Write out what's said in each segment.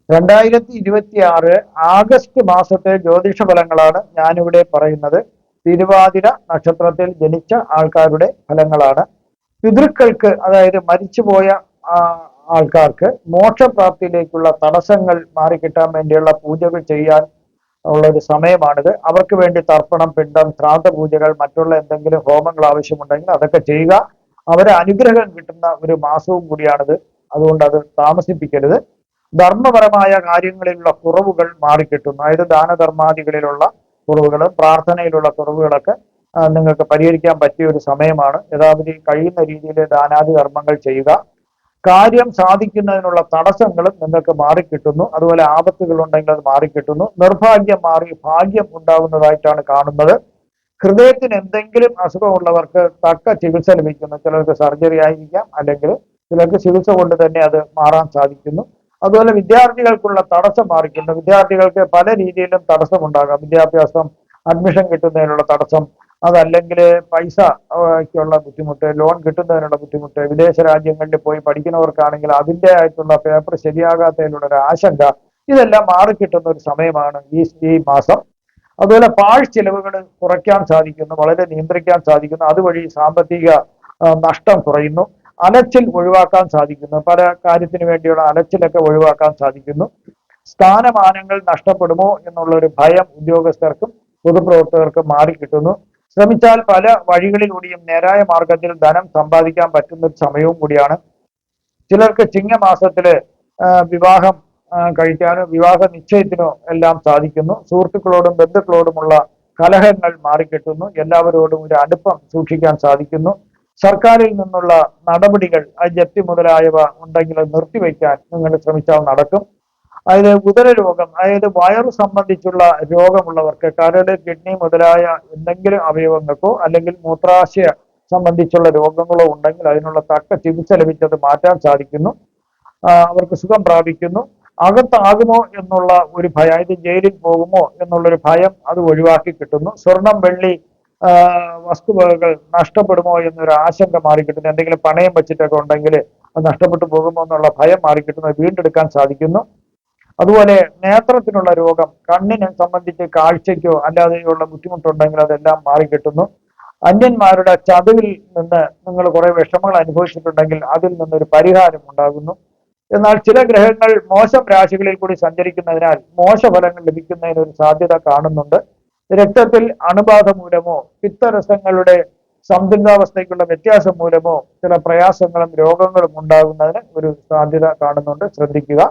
2026 August മാസത്തെ ജ്യോതിഷ ഫലങ്ങളാണ് ഞാനിവിടെ പറയുന്നത്. തിരുവാതിര നക്ഷത്രത്തിൽ ജനിച്ച ആൾക്കാരുടെ ഫലങ്ങളാണ്. പിതൃക്കൾക്ക്, അതായത് മരിച്ചുപോയ ആൾക്കാർക്ക് മോക്ഷപ്രാപ്തിയിലേക്കുള്ള തടസ്സങ്ങൾ മാറിക്കിട്ടാൻ വേണ്ടിയുള്ള പൂജകൾ ചെയ്യാൻ ഉള്ള ഒരു സമയമാണിത്. അവർക്ക് വേണ്ടി തർപ്പണം, പിണ്ടം, ശ്രാദ്ധ പൂജകൾ, മറ്റുള്ള എന്തെങ്കിലും ഹോമങ്ങൾ ആവശ്യമുണ്ടെങ്കിൽ അതൊക്കെ ചെയ്യുക. അവരെ അനുഗ്രഹം കിട്ടുന്ന ഒരു മാസവും കൂടിയാണിത്. അതുകൊണ്ട് അത് താമസിപ്പിക്കരുത്. ധർമ്മപരമായ കാര്യങ്ങളിലുള്ള കുറവുകൾ മാറിക്കിട്ടുന്നു. അതായത് ദാനധർമാദികളിലുള്ള കുറവുകളും പ്രാർത്ഥനയിലുള്ള കുറവുകളൊക്കെ നിങ്ങൾക്ക് പരിഹരിക്കാൻ പറ്റിയ ഒരു സമയമാണ്. യഥാവിധി കഴിയുന്ന രീതിയിൽ ദാനാദി ധർമ്മങ്ങൾ ചെയ്യുക. കാര്യം സാധിക്കുന്നതിനുള്ള തടസ്സങ്ങളും നിങ്ങൾക്ക് മാറിക്കിട്ടുന്നു. അതുപോലെ ആപത്തുകൾ ഉണ്ടെങ്കിൽ അത് മാറിക്കിട്ടുന്നു. നിർഭാഗ്യം മാറി ഭാഗ്യം ഉണ്ടാകുന്നതായിട്ടാണ് കാണുന്നത്. ഹൃദയത്തിന് എന്തെങ്കിലും അസുഖമുള്ളവർക്ക് തക്ക ചികിത്സ ലഭിക്കുന്നു. ചിലർക്ക് സർജറി ആയിരിക്കാം, അല്ലെങ്കിൽ ചിലർക്ക് ചികിത്സ കൊണ്ട് തന്നെ അത് മാറാൻ സാധിക്കുന്നു. അതുപോലെ വിദ്യാർത്ഥികൾക്കുള്ള തടസ്സം മാറിക്കുന്നു. വിദ്യാർത്ഥികൾക്ക് പല രീതിയിലും തടസ്സമുണ്ടാകാം. വിദ്യാഭ്യാസം, അഡ്മിഷൻ കിട്ടുന്നതിനുള്ള തടസ്സം, അതല്ലെങ്കിൽ പൈസയ്ക്കുള്ള ബുദ്ധിമുട്ട്, ലോൺ കിട്ടുന്നതിനുള്ള ബുദ്ധിമുട്ട്, വിദേശ രാജ്യങ്ങളിൽ പോയി പഠിക്കുന്നവർക്കാണെങ്കിൽ അതിൻ്റെ ആയിട്ടുള്ള പേപ്പർ ശരിയാകാത്തതിനുള്ള ഒരു ആശങ്ക, ഇതെല്ലാം മാറിക്കിട്ടുന്ന ഒരു സമയമാണ് ഈ മാസം. അതുപോലെ പാഴ്ചെലവുകൾ കുറയ്ക്കാൻ സാധിക്കുന്നു, വളരെ നിയന്ത്രിക്കാൻ സാധിക്കുന്നു. അതുവഴി സാമ്പത്തിക നഷ്ടം കുറയുന്നു. അലച്ചിൽ ഒഴിവാക്കാൻ സാധിക്കുന്നു. പല കാര്യത്തിന് വേണ്ടിയുള്ള അലച്ചിലൊക്കെ ഒഴിവാക്കാൻ സാധിക്കുന്നു. സ്ഥാനമാനങ്ങൾ നഷ്ടപ്പെടുമോ എന്നുള്ള ഒരു ഭയം ഉദ്യോഗസ്ഥർക്കും പൊതുപ്രവർത്തകർക്കും മാറിക്കിട്ടുന്നു. ശ്രമിച്ചാൽ പല വഴികളിലൂടെയും നേരായ മാർഗത്തിൽ ധനം സമ്പാദിക്കാൻ പറ്റുന്ന ഒരു സമയവും കൂടിയാണ്. ചിലർക്ക് ചിങ്ങമാസത്തില് വിവാഹം കഴിക്കാനോ വിവാഹ നിശ്ചയത്തിനോ എല്ലാം സാധിക്കുന്നു. സുഹൃത്തുക്കളോടും ബന്ധുക്കളോടുമുള്ള കലഹങ്ങൾ മാറിക്കിട്ടുന്നു. എല്ലാവരോടും ഒരു അടുപ്പം സൂക്ഷിക്കാൻ സാധിക്കുന്നു. സർക്കാരിൽ നിന്നുള്ള നടപടികൾ, ജപ്തി മുതലായവ ഉണ്ടെങ്കിൽ അത് നിർത്തിവെക്കാൻ നിങ്ങൾ ശ്രമിച്ചാൽ നടക്കും. അതായത് ഉദരരോഗം, അതായത് വയറു സംബന്ധിച്ചുള്ള രോഗമുള്ളവർക്ക്, കരട്, കിഡ്നി മുതലായ എന്തെങ്കിലും അവയവങ്ങൾക്കോ അല്ലെങ്കിൽ മൂത്രാശയ സംബന്ധിച്ചുള്ള രോഗങ്ങളോ ഉണ്ടെങ്കിൽ അതിനുള്ള തക്ക ചികിത്സ ലഭിച്ചത് മാറ്റാൻ സാധിക്കുന്നു. അവർക്ക് സുഖം പ്രാപിക്കുന്നു. അകത്താകുമോ എന്നുള്ള ഒരു ഭയം, അതായത് ജയിലിൽ പോകുമോ എന്നുള്ളൊരു ഭയം അത് ഒഴിവാക്കി കിട്ടുന്നു. സ്വർണം, വെള്ളി വസ്തുവകകൾ നഷ്ടപ്പെടുമോ എന്നൊരു ആശങ്ക മാറിക്കിട്ടുന്നു. എന്തെങ്കിലും പണയം വെച്ചിട്ടൊക്കെ ഉണ്ടെങ്കിൽ അത് നഷ്ടപ്പെട്ടു പോകുമോ എന്നുള്ള ഭയം മാറിക്കിട്ടുന്നു. വീണ്ടെടുക്കാൻ സാധിക്കുന്നു. അതുപോലെ നേത്രത്തിനുള്ള രോഗം, കണ്ണിനെ സംബന്ധിച്ച് കാഴ്ചയ്ക്കോ അല്ലാതെയുള്ള ബുദ്ധിമുട്ടുണ്ടെങ്കിൽ അതെല്ലാം മാറിക്കിട്ടുന്നു. അന്യന്മാരുടെ ചതിവിൽ നിന്ന് നിങ്ങൾ കുറെ വിഷമങ്ങൾ അനുഭവിച്ചിട്ടുണ്ടെങ്കിൽ അതിൽ നിന്നൊരു പരിഹാരം ഉണ്ടാകുന്നു. എന്നാൽ ചില ഗ്രഹങ്ങൾ മോശം രാശികളിൽ കൂടി സഞ്ചരിക്കുന്നതിനാൽ മോശഫലങ്ങൾ ലഭിക്കുന്നതിന് ഒരു സാധ്യത കാണുന്നുണ്ട്. രക്തത്തിൽ അണുബാധ മൂലമോ പിത്തരസങ്ങളുടെ സന്തുലിതാവസ്ഥയ്ക്കുള്ള വ്യത്യാസം മൂലമോ ചില പ്രയാസങ്ങളും രോഗങ്ങളും ഉണ്ടാകുന്നതിന് ഒരു സാധ്യത കാണുന്നുണ്ട്. ശ്രദ്ധിക്കുക.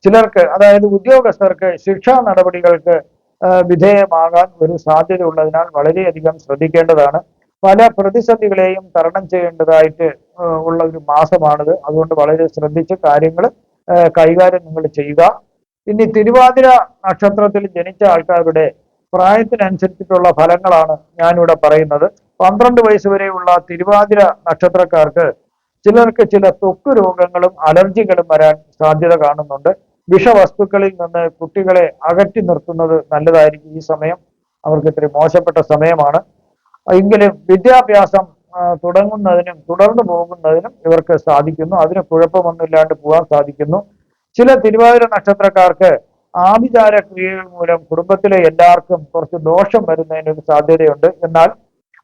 ചിലർക്ക്, അതായത് ഉദ്യോഗസ്ഥർക്ക് ശിക്ഷാ നടപടികൾക്ക് വിധേയമാകാൻ ഒരു സാധ്യത ഉള്ളതിനാൽ വളരെയധികം ശ്രദ്ധിക്കേണ്ടതാണ്. പല പ്രതിസന്ധികളെയും തരണം ചെയ്യേണ്ടതായിട്ട് ഉള്ള ഒരു മാസമാണിത്. അതുകൊണ്ട് വളരെ ശ്രദ്ധിച്ച് കാര്യങ്ങൾ കൈകാര്യം നിങ്ങൾ ചെയ്യുക. ഇനി തിരുവാതിര നക്ഷത്രത്തിൽ ജനിച്ച ആൾക്കാരുടെ പ്രായത്തിനനുസരിച്ചിട്ടുള്ള ഫലങ്ങളാണ് ഞാനിവിടെ പറയുന്നത്. 12 വയസ്സ് വരെയുള്ള തിരുവാതിര നക്ഷത്രക്കാർക്ക് ചിലർക്ക് ചില ത്വക്ക് രോഗങ്ങളും അലർജികളും വരാൻ സാധ്യത കാണുന്നുണ്ട്. വിഷവസ്തുക്കളിൽ നിന്ന് കുട്ടികളെ അകറ്റി നിർത്തുന്നത് നല്ലതായിരിക്കും. ഈ സമയം അവർക്ക് ഇത്തിരി മോശപ്പെട്ട സമയമാണ്. എങ്കിലും വിദ്യാഭ്യാസം തുടങ്ങുന്നതിനും തുടർന്നു പോകുന്നതിനും ഇവർക്ക് സാധിക്കുന്നു. അതിന് കുഴപ്പമൊന്നുമില്ലാണ്ട് പോകാൻ സാധിക്കുന്നു. ചില തിരുവാതിര നക്ഷത്രക്കാർക്ക് ആഭിചാര ക്രിയകൾ മൂലം കുടുംബത്തിലെ എല്ലാവർക്കും കുറച്ച് ദോഷം വരുന്നതിന് ഒരു സാധ്യതയുണ്ട്. എന്നാൽ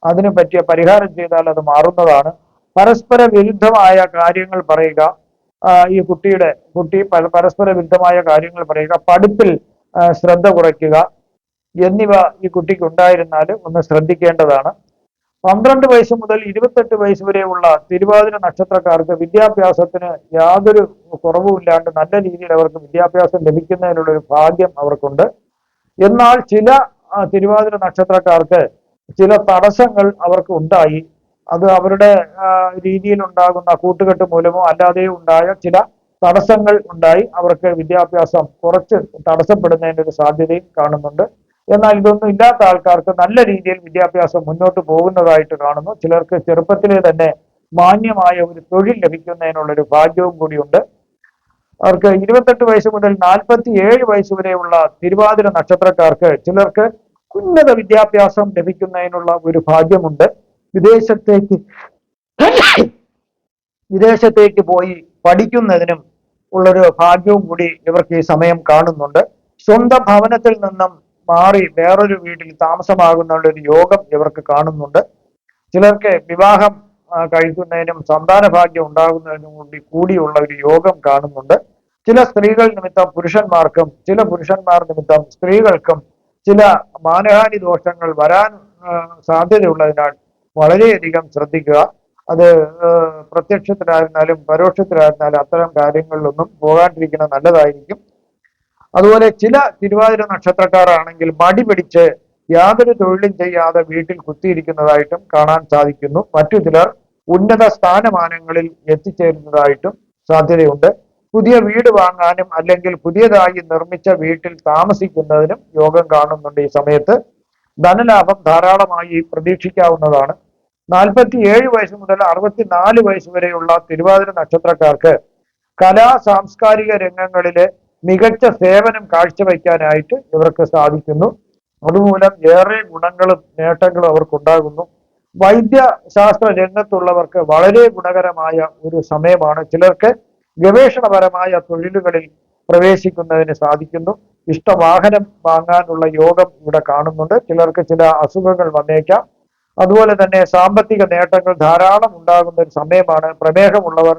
അതിനു പറ്റിയ പരിഹാരം ചെയ്താൽ അത് മാറുന്നതാണ്. പരസ്പര വിരുദ്ധമായ കാര്യങ്ങൾ പറയുക, ഈ കുട്ടി പരസ്പര വിരുദ്ധമായ കാര്യങ്ങൾ പറയുക, പഠിപ്പിൽ ശ്രദ്ധ കുറയ്ക്കുക എന്നിവ ഈ കുട്ടിക്ക് ഉണ്ടായിരുന്നാൽ ഒന്ന് ശ്രദ്ധിക്കേണ്ടതാണ്. 12 വയസ്സ് മുതൽ 28 വയസ്സ് വരെയുള്ള തിരുവാതിര നക്ഷത്രക്കാർക്ക് വിദ്യാഭ്യാസത്തിന് യാതൊരു കുറവുമില്ലാണ്ട് നല്ല രീതിയിൽ അവർക്ക് വിദ്യാഭ്യാസം ലഭിക്കുന്നതിനുള്ള ഒരു ഭാഗ്യം അവർക്കുണ്ട്. എന്നാൽ ചില തിരുവാതിര നക്ഷത്രക്കാർക്ക് ചില തടസ്സങ്ങൾ അവർക്ക് ഉണ്ടായി. അത് അവരുടെ രീതിയിൽ ഉണ്ടാകുന്ന കൂട്ടുകെട്ട് മൂലമോ അല്ലാതെയോ ഉണ്ടായ ചില തടസ്സങ്ങൾ ഉണ്ടായി അവർക്ക് വിദ്യാഭ്യാസം കുറച്ച് തടസ്സപ്പെടുന്നതിൻ്റെ ഒരു സാധ്യതയും കാണുന്നുണ്ട്. എന്നാൽ ഇതൊന്നും ഇല്ലാത്ത ആൾക്കാർക്ക് നല്ല രീതിയിൽ വിദ്യാഭ്യാസം മുന്നോട്ട് പോകുന്നതായിട്ട് കാണുന്നു. ചിലർക്ക് ചെറുപ്പത്തിലെ തന്നെ മാന്യമായ ഒരു തൊഴിൽ ലഭിക്കുന്നതിനുള്ളൊരു ഭാഗ്യവും കൂടിയുണ്ട്. അവർക്ക് 28 വയസ്സ് മുതൽ 47 വയസ്സ് വരെയുള്ള തിരുവാതിര നക്ഷത്രക്കാർക്ക് ചിലർക്ക് ഉന്നത വിദ്യാഭ്യാസം ലഭിക്കുന്നതിനുള്ള ഒരു ഭാഗ്യമുണ്ട്. വിദേശത്തേക്ക് പോയി പഠിക്കുന്നതിനും ഉള്ളൊരു ഭാഗ്യവും കൂടി ഇവർക്ക് ഈ സമയം കാണുന്നുണ്ട്. സ്വന്തം ഭവനത്തിൽ നിന്നും മാറി വേറൊരു വീട്ടിൽ താമസമാകുന്നുള്ള ഒരു യോഗം ഇവർക്ക് കാണുന്നുണ്ട്. ചിലർക്ക് വിവാഹം കഴിക്കുന്നതിനും സന്താന ഭാഗ്യം ഉണ്ടാകുന്നതിനും കൂടിയുള്ള ഒരു യോഗം കാണുന്നുണ്ട്. ചില സ്ത്രീകൾ നിമിത്തം പുരുഷന്മാർക്കും ചില പുരുഷന്മാർ നിമിത്തം സ്ത്രീകൾക്കും ചില മാനഹാനി ദോഷങ്ങൾ വരാൻ സാധ്യതയുള്ളതിനാൽ വളരെയധികം ശ്രദ്ധിക്കുക. അത് പ്രത്യക്ഷത്തിലായിരുന്നാലും പരോക്ഷത്തിലായിരുന്നാലും അത്തരം കാര്യങ്ങളിലൊന്നും പോകാണ്ടിരിക്കുന്നത് നല്ലതായിരിക്കും. അതുപോലെ ചില തിരുവാതിര നക്ഷത്രക്കാരാണെങ്കിൽ മടി പിടിച്ച് യാതൊരു തൊഴിലും ചെയ്യാതെ വീട്ടിൽ കുത്തിയിരിക്കുന്നതായിട്ടും കാണാൻ സാധിക്കുന്നു. മറ്റു ചിലർ ഉന്നത സ്ഥാനമാനങ്ങളിൽ എത്തിച്ചേരുന്നതായിട്ടും സാധ്യതയുണ്ട്. പുതിയ വീട് വാങ്ങാനും അല്ലെങ്കിൽ പുതിയതായി നിർമ്മിച്ച വീട്ടിൽ താമസിക്കുന്നതിനും യോഗം കാണുന്നുണ്ട്. ഈ സമയത്ത് ധനലാഭം ധാരാളമായി പ്രതീക്ഷിക്കാവുന്നതാണ്. 47 വയസ്സ് മുതൽ 64 വയസ്സ് വരെയുള്ള തിരുവാതിര നക്ഷത്രക്കാർക്ക് കലാ സാംസ്കാരിക രംഗങ്ങളിലെ മികച്ച സേവനം കാഴ്ചവെക്കാനായിട്ട് ഇവർക്ക് സാധിക്കുന്നു. അതുമൂലം ഏറെ ഗുണങ്ങളും നേട്ടങ്ങളും അവർക്കുണ്ടാകുന്നു. വൈദ്യശാസ്ത്ര രംഗത്തുള്ളവർക്ക് വളരെ ഗുണകരമായ ഒരു സമയമാണ്. ചിലർക്ക് ഗവേഷണപരമായ തൊഴിലുകളിൽ പ്രവേശിക്കുന്നതിന് സാധിക്കുന്നു. ഇഷ്ടവാഹനം വാങ്ങാനുള്ള യോഗം ഇവിടെ കാണുന്നുണ്ട്. ചിലർക്ക് ചില അസുഖങ്ങൾ വന്നേക്കാം. അതുപോലെ തന്നെ സാമ്പത്തിക നേട്ടങ്ങൾ ധാരാളം ഉണ്ടാകുന്ന ഒരു സമയമാണ്. പ്രമേഹമുള്ളവർ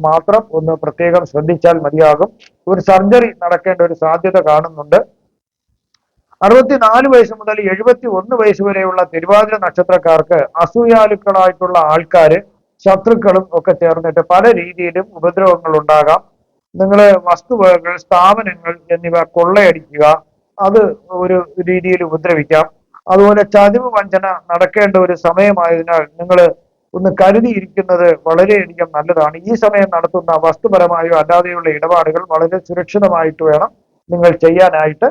മാത്രം ഒന്ന് പ്രത്യേകം ശ്രദ്ധിച്ചാൽ മതിയാകും. ഒരു സർജറി നടക്കേണ്ട ഒരു സാധ്യത കാണുന്നുണ്ട്. 64 വയസ്സ് മുതൽ 71 വയസ്സ് വരെയുള്ള തിരുവാതിര നക്ഷത്രക്കാർക്ക് അസൂയാലുക്കളായിട്ടുള്ള ആൾക്കാര്, ശത്രുക്കളും ഒക്കെ ചേർന്നിട്ട് പല രീതിയിലും ഉപദ്രവങ്ങൾ ഉണ്ടാകാം. നിങ്ങൾ വസ്തുവകകൾ, സ്ഥാപനങ്ങൾ എന്നിവ കൊള്ളയടിക്കുക, അത് ഒരു രീതിയിൽ ഉപദ്രവിക്കാം. അതുപോലെ ചതിവ് വഞ്ചന നടക്കേണ്ട ഒരു സമയമായതിനാൽ നിങ്ങൾ ഒന്ന് കരുതിയിരിക്കുന്നത് വളരെയധികം നല്ലതാണ്. ഈ സമയം നടത്തുന്ന വസ്തുപരമായോ അല്ലാതെയുള്ള ഇടപാടുകൾ വളരെ സുരക്ഷിതമായിട്ട് വേണം നിങ്ങൾ ചെയ്യാനായിട്ട്.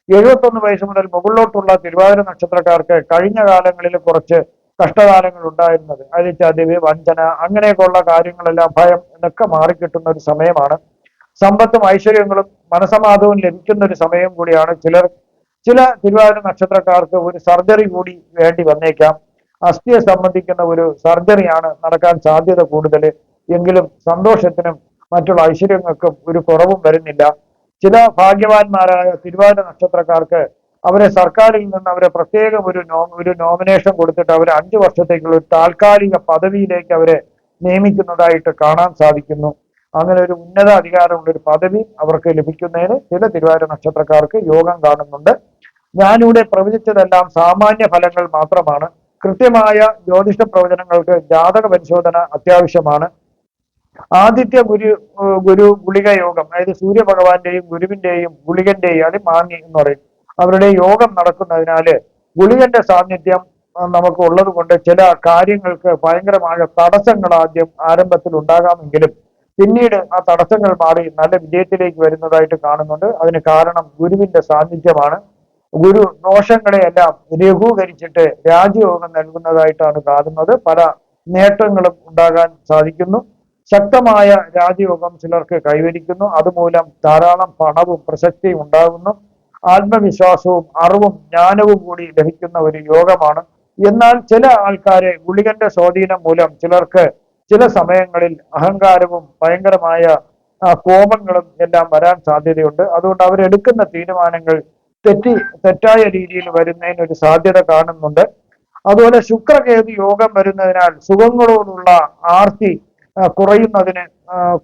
71 വയസ്സ് മുതൽ മുകളിലോട്ടുള്ള തിരുവാതിര നക്ഷത്രക്കാർക്ക് കഴിഞ്ഞ കാലങ്ങളിൽ കുറച്ച് കഷ്ടകാലങ്ങൾ ഉണ്ടായിരുന്നത്, അതിൽ ചതിവ്, വഞ്ചന, അങ്ങനെയൊക്കെയുള്ള കാര്യങ്ങളെല്ലാം, ഭയം എന്നൊക്കെ മാറിക്കിട്ടുന്ന ഒരു സമയമാണ്. സമ്പത്തും ഐശ്വര്യങ്ങളും മനസമാധവും ലഭിക്കുന്ന ഒരു സമയം കൂടിയാണ്. ചില തിരുവാതിര നക്ഷത്രക്കാർക്ക് ഒരു സർജറി കൂടി വേണ്ടി വന്നേക്കാം. അസ്ഥിയെ സംബന്ധിക്കുന്ന ഒരു സർജറിയാണ് നടക്കാൻ സാധ്യത കൂടുതൽ. എങ്കിലും സന്തോഷത്തിനും മറ്റുള്ള ഐശ്വര്യങ്ങൾക്കും ഒരു കുറവും വരുന്നില്ല. ചില ഭാഗ്യവാന്മാരായ തിരുവാതിര നക്ഷത്രക്കാർക്ക് അവരെ സർക്കാരിൽ നിന്ന് അവരെ പ്രത്യേകം ഒരു നോമിനേഷൻ കൊടുത്തിട്ട് അവരെ 5 വർഷത്തേക്കുള്ള ഒരു താൽക്കാലിക പദവിയിലേക്ക് അവരെ നിയമിക്കുന്നതായിട്ട് കാണാൻ സാധിക്കുന്നു. അങ്ങനെ ഒരു ഉന്നത അധികാരമുള്ള ഒരു പദവി അവർക്ക് ലഭിക്കുന്നതിന് ചില തിരുവാതിര നക്ഷത്രക്കാർക്ക് യോഗം കാണുന്നുണ്ട്. ഞാനിവിടെ പ്രവചിച്ചതെല്ലാം സാമാന്യ ഫലങ്ങൾ മാത്രമാണ്. കൃത്യമായ ജ്യോതിഷ പ്രവചനങ്ങൾക്ക് ജാതക പരിശോധന അത്യാവശ്യമാണ്. ആദിത്യ ഗുരു ഗുളിക യോഗം, അതായത് സൂര്യഭഗവാന്റെയും ഗുരുവിന്റെയും ഗുളികന്റെയും, അത് മാന്യ എന്ന് പറയും, അവരുടെ യോഗം നടക്കുന്നതിനാല് ഗുളികന്റെ സാന്നിധ്യം നമുക്ക് ഉള്ളത് കൊണ്ട് ചില കാര്യങ്ങൾക്ക് ഭയങ്കരമായ തടസ്സങ്ങൾ ആദ്യം ആരംഭത്തിൽ ഉണ്ടാകാമെങ്കിലും പിന്നീട് ആ തടസ്സങ്ങൾ മാറി നല്ല വിജയത്തിലേക്ക് വരുന്നതായിട്ട് കാണുന്നുണ്ട്. അതിന് കാരണം ഗുരുവിന്റെ സാന്നിധ്യമാണ്. ഗുരു ദോഷങ്ങളെയെല്ലാം ലഘൂകരിച്ചിട്ട് രാജയോഗം നൽകുന്നതായിട്ടാണ് കാണുന്നത്. പല നേട്ടങ്ങളും ഉണ്ടാകാൻ സാധിക്കുന്നു. ശക്തമായ രാജയോഗം ചിലർക്ക് കൈവരിക്കുന്നു. അതുമൂലം ധാരാളം പണവും പ്രശസ്തിയും ഉണ്ടാകുന്നു. ആത്മവിശ്വാസവും അറിവും ജ്ഞാനവും കൂടി ലഭിക്കുന്ന ഒരു യോഗമാണ്. എന്നാൽ ചില ആൾക്കാരെ ഗുളികന്റെ സ്വാധീനം മൂലം ചിലർക്ക് ചില സമയങ്ങളിൽ അഹങ്കാരവും ഭയങ്കരമായ കോപങ്ങളും എല്ലാം വരാൻ സാധ്യതയുണ്ട്. അതുകൊണ്ട് അവരെടുക്കുന്ന തീരുമാനങ്ങൾ തെറ്റായ രീതിയിൽ വരുന്നതിന് ഒരു സാധ്യത കാണുന്നുണ്ട്. അതുപോലെ ശുക്രകേതു യോഗം വരുന്നതിനാൽ സുഖങ്ങളോടുള്ള ആർത്തി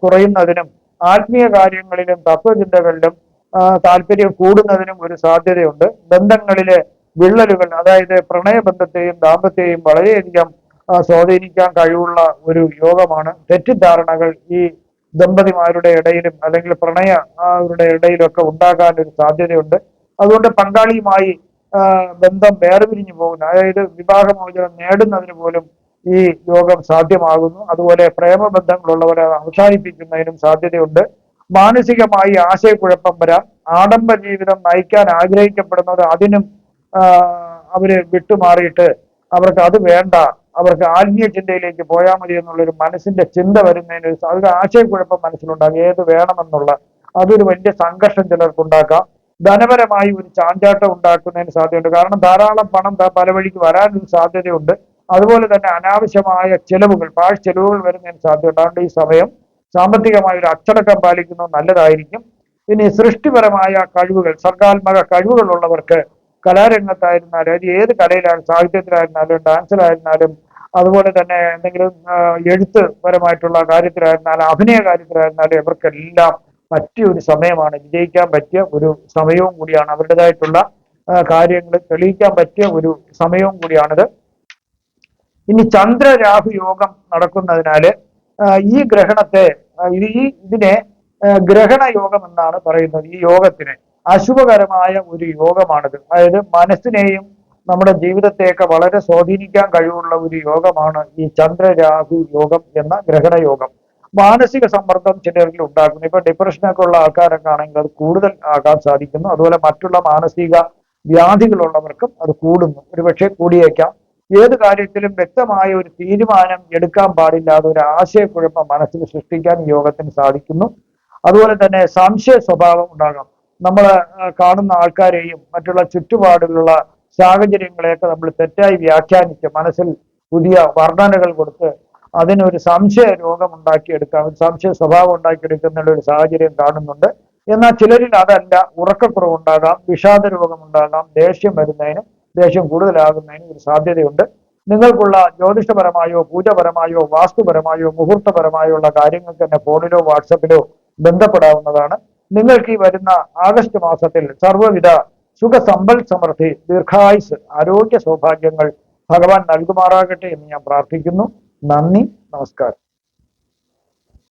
കുറയുന്നതിനും ആത്മീയ കാര്യങ്ങളിലും തത്വചിന്തകളിലും താല്പര്യം കൂടുന്നതിനും ഒരു സാധ്യതയുണ്ട്. ബന്ധങ്ങളിലെ വിള്ളലുകൾ, അതായത് പ്രണയബന്ധത്തെയും ദാമ്പത്യത്തെയും വളരെയധികം സ്വാധീനിക്കാൻ കഴിവുള്ള ഒരു യോഗമാണ്. തെറ്റിദ്ധാരണകൾ ഈ ദമ്പതിമാരുടെ ഇടയിലും അല്ലെങ്കിൽ അവരുടെ ഇടയിലൊക്കെ ഉണ്ടാകാൻ ഒരു സാധ്യതയുണ്ട്. അതുകൊണ്ട് പങ്കാളിയുമായി ബന്ധം വേർപിരിഞ്ഞു പോകുന്ന, അതായത് വിവാഹമോചനം നേടുന്നതിന് പോലും ഈ യോഗം സാധ്യമാകുന്നു. അതുപോലെ പ്രേമബന്ധങ്ങളുള്ളവരെ അവസാനിപ്പിക്കുന്നതിനും സാധ്യതയുണ്ട്. മാനസികമായി ആശയക്കുഴപ്പം വരാം. ആഡംബര ജീവിതം നയിക്കാൻ ആഗ്രഹിക്കപ്പെടുന്നത് അതിനും അവര് വിട്ടുമാറിയിട്ട് അവർക്ക് അത് വേണ്ട, അവർക്ക് ആത്മീയ ചിന്തയിലേക്ക് പോയാൽ മതി എന്നുള്ളൊരു മനസ്സിന്റെ ചിന്ത വരുന്നതിന് അതൊരു ആശയക്കുഴപ്പം മനസ്സിലുണ്ടാകും. ഏത് വേണമെന്നുള്ള അതൊരു വലിയ സംഘർഷം ചിലർക്കുണ്ടാക്കാം. ധനപരമായി ഒരു ചാഞ്ചാട്ടം ഉണ്ടാക്കുന്നതിന് സാധ്യതയുണ്ട്. കാരണം ധാരാളം പണം പല വഴിക്ക് വരാനൊരു സാധ്യതയുണ്ട്. അതുപോലെ തന്നെ അനാവശ്യമായ ചെലവുകൾ, പാഴ് ചെലവുകൾ വരുന്നതിന് സാധ്യതയുണ്ട്. അതുകൊണ്ട് ഈ സമയം സാമ്പത്തികമായ ഒരു അച്ചടക്കം പാലിക്കുന്നത് നല്ലതായിരിക്കും. ഇനി സൃഷ്ടിപരമായ കഴിവുകൾ, സർഗാത്മക കഴിവുകളുള്ളവർക്ക് കലാരംഗത്തായിരുന്നാലും, അത് ഏത് കലയിലായാലും, സാഹിത്യത്തിലായിരുന്നാലും, ഡാൻസിലായിരുന്നാലും, അതുപോലെ തന്നെ എന്തെങ്കിലും എഴുത്ത് പരമായിട്ടുള്ള കാര്യത്തിലായിരുന്നാലും, അഭിനയ കാര്യത്തിലായിരുന്നാലും, ഇവർക്കെല്ലാം പറ്റിയ ഒരു സമയമാണ്, വിജയിക്കാൻ പറ്റിയ ഒരു സമയവും കൂടിയാണ്, അവരുടേതായിട്ടുള്ള കാര്യങ്ങൾ തെളിയിക്കാൻ പറ്റിയ ഒരു സമയവും കൂടിയാണിത്. ഇനി ചന്ദ്ര രാഹു യോഗം നടക്കുന്നതിനാല് ഈ ഗ്രഹണത്തെ ഇതിനെ ഗ്രഹണ യോഗം എന്നാണ് പറയുന്നത്. ഈ യോഗത്തിന് അശുഭകരമായ ഒരു യോഗമാണിത്. അതായത് മനസ്സിനെയും നമ്മുടെ ജീവിതത്തെയൊക്കെ വളരെ സ്വാധീനിക്കാൻ കഴിവുള്ള ഒരു യോഗമാണ് ഈ ചന്ദ്ര രാഹു യോഗം എന്ന ഗ്രഹണ യോഗം. മാനസിക സമ്മർദ്ദം ചിലരിൽ ഉണ്ടാക്കുന്നു. ഇപ്പൊ ഡിപ്രഷനൊക്കെ ഉള്ള ആൾക്കാരൊക്കെ ആണെങ്കിൽ അത് കൂടുതൽ ആകാൻ സാധിക്കുന്നു. അതുപോലെ മറ്റുള്ള മാനസിക വ്യാധികളുള്ളവർക്കും അത് കൂടുന്നു, ഒരുപക്ഷെ കൂടിയേക്കാം. ഏത് കാര്യത്തിലും വ്യക്തമായ ഒരു തീരുമാനം എടുക്കാൻ പാടില്ലാതെ ഒരു ആശയക്കുഴപ്പം മനസ്സിൽ സൃഷ്ടിക്കാൻ ഈ യോഗത്തിന് സാധിക്കുന്നു. അതുപോലെ തന്നെ സംശയ സ്വഭാവം ഉണ്ടാകാം. നമ്മൾ കാണുന്ന ആൾക്കാരെയും മറ്റുള്ള ചുറ്റുപാടിലുള്ള സാഹചര്യങ്ങളെയൊക്കെ നമ്മൾ തെറ്റായി വ്യാഖ്യാനിച്ച് മനസ്സിൽ പുതിയ വർണ്ണനകൾ കൊടുത്ത് അതിനൊരു സംശയ രോഗം ഉണ്ടാക്കിയെടുക്കാം, സംശയ സ്വഭാവം ഉണ്ടാക്കിയെടുക്കുന്ന ഒരു സാഹചര്യം കാണുന്നുണ്ട്. എന്നാൽ ചിലരിൽ അതല്ല, ഉറക്കക്കുറവുണ്ടാകാം, വിഷാദ രോഗമുണ്ടാകാം, ദേഷ്യം വരുന്നതിന്, ദേഷ്യം കൂടുതലാകുന്നതിന് ഒരു സാധ്യതയുണ്ട്. നിങ്ങൾക്കുള്ള ജ്യോതിഷപരമായോ പൂജപരമായോ വാസ്തുപരമായോ മുഹൂർത്തപരമായോ ഉള്ള കാര്യങ്ങൾക്ക് തന്നെ ഫോണിലോ വാട്സപ്പിലോ ബന്ധപ്പെടാവുന്നതാണ്. നിങ്ങൾക്ക് ഈ വരുന്ന ആഗസ്റ്റ് മാസത്തിൽ സർവ്വവിധ സുഖ സമ്പൽ സമൃദ്ധി, ദീർഘായുസ്, ആരോഗ്യ സൗഭാഗ്യങ്ങൾ ഭഗവാൻ നൽകുമാറാകട്ടെ എന്ന് ഞാൻ പ്രാർത്ഥിക്കുന്നു. നന്ദി, നമസ്കാരം.